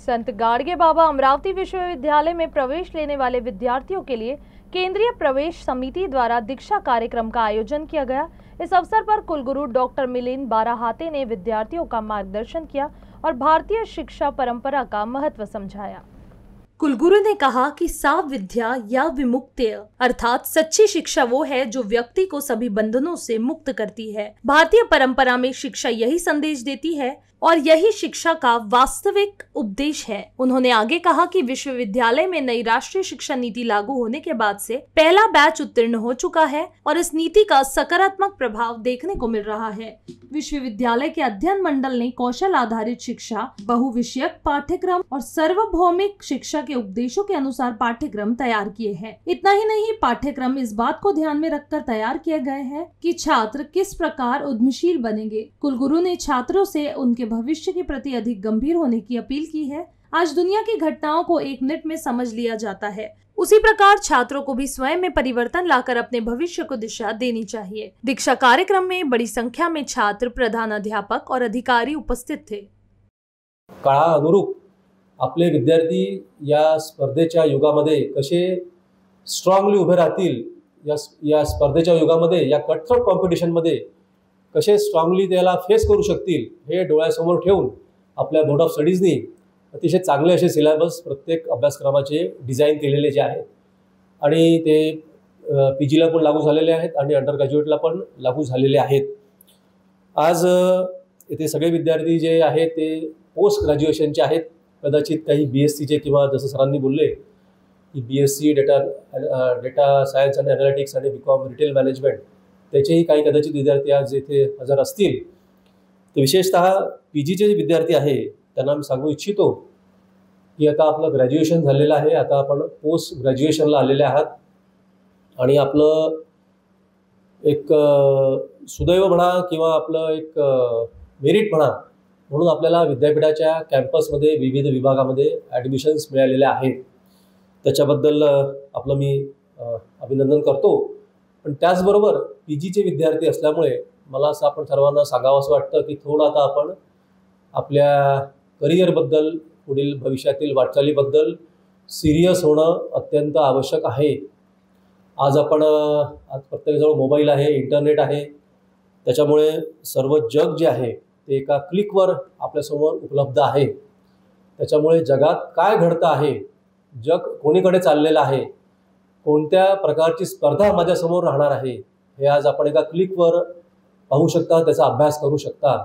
संत गाडगे बाबा अमरावती विश्वविद्यालय में प्रवेश लेने वाले विद्यार्थियों के लिए केंद्रीय प्रवेश समिति द्वारा दीक्षा कार्यक्रम का आयोजन किया गया। इस अवसर पर कुलगुरु डॉक्टर मिलिंद बाराहाते ने विद्यार्थियों का मार्गदर्शन किया और भारतीय शिक्षा परंपरा का महत्व समझाया। कुलगुरु ने कहा कि साव विद्या या विमुक्त्य अर्थात सच्ची शिक्षा वो है जो व्यक्ति को सभी बंधनों से मुक्त करती है। भारतीय परंपरा में शिक्षा यही संदेश देती है और यही शिक्षा का वास्तविक उपदेश है। उन्होंने आगे कहा कि विश्वविद्यालय में नई राष्ट्रीय शिक्षा नीति लागू होने के बाद से पहला बैच उत्तीर्ण हो चुका है और इस नीति का सकारात्मक प्रभाव देखने को मिल रहा है। विश्वविद्यालय के अध्ययन मंडल ने कौशल आधारित शिक्षा, बहुविषयक पाठ्यक्रम और सार्वभौमिक शिक्षा के उपदेशों के अनुसार पाठ्यक्रम तैयार किए हैं। इतना ही नहीं, पाठ्यक्रम इस बात को ध्यान में रखकर तैयार किए गए हैं कि छात्र किस प्रकार उद्यमशील बनेंगे। कुलगुरु ने छात्रों से उनके भविष्य के प्रति अधिक गंभीर होने की अपील की है। आज दुनिया की घटनाओं को एक मिनट में समझ लिया जाता है, उसी प्रकार छात्रों को भी स्वयं में परिवर्तन लाकर अपने भविष्य को दिशा देनी चाहिए। दीक्षा कार्यक्रम में बड़ी संख्या में छात्र, प्रधानाध्यापक और अधिकारी उपस्थित थे। काळा अनुरूप आपले विद्यार्थी या स्पर्धेच्या युगामध्ये कसे स्ट्रॉंगली उभे राहतील, या स्पर्धेच्या युगामध्ये, या कटथ्रोट कॉम्पिटिशनमध्ये कसे स्ट्रॉंगली त्याला फेस करू शकतील हे डोळ्यासमोर ठेवून आपल्या बोर्ड ऑफ स्टडीजनी अतिशय चांगले असे सिलेबस प्रत्येक अभ्यासक्रमाचे डिझाईन केलेले जे आहेत आणि ते पीजीला पण लागू झालेले आहेत आणि अंडर ग्रॅज्युएटला पण लागू झालेले आहेत। आज इथे सगळे विद्यार्थी जे आहेत ते पोस्ट ग्रॅज्युएशनचे आहेत। कदाचित काही बीएससीचे किंवा जसं सरांनी बोलले की बीएससी डेटा सायन्स आणि ॲनालिटिक्स आणि बीकॉम रिटेल मॅनेजमेंट त्याचेही काही कदाचित विद्यार्थी आज इथे हजर असतील। तर विशेषतः पीजीचे जे विद्यार्थी आहे त्यांना मी सांगू इच्छितो की आता आपलं ग्रॅज्युएशन झालेलं आहे, आता आपण पोस्ट ग्रॅज्युएशनला आलेले आहात आणि आपलं एक सुदैव म्हणा किंवा आपलं एक मेरिट म्हणा म्हणून आपल्याला विद्यापीठाच्या कॅम्पसमध्ये विविध विभागामध्ये ॲडमिशन्स मिळालेले आहेत। त्याच्याबद्दल आपलं मी अभिनंदन करतो। पण त्याचबरोबर पीजीचे विद्यार्थी असल्यामुळे मला असं आपण सर्वांना सांगावंसं वाटतं की थोडं आता आपण आपल्या करिअरबद्दल, पुढील भविष्यातील वाटचालीबद्दल सिरियस होणं अत्यंत आवश्यक आहे। आज प्रत्येकाजवळ मोबाईल आहे, इंटरनेट आहे, त्याच्यामुळे सर्व जग जे आहे ते एका क्लिकवर आपल्यासमोर उपलब्ध आहे। त्याच्यामुळे जगात काय घडतं आहे, जग कोणीकडे चाललेलं आहे, कोणत्या प्रकारची स्पर्धा माझ्यासमोर राहणार आहे हे आज आपण एका क्लिकवर पाहू शकता, त्याचा अभ्यास करू शकता।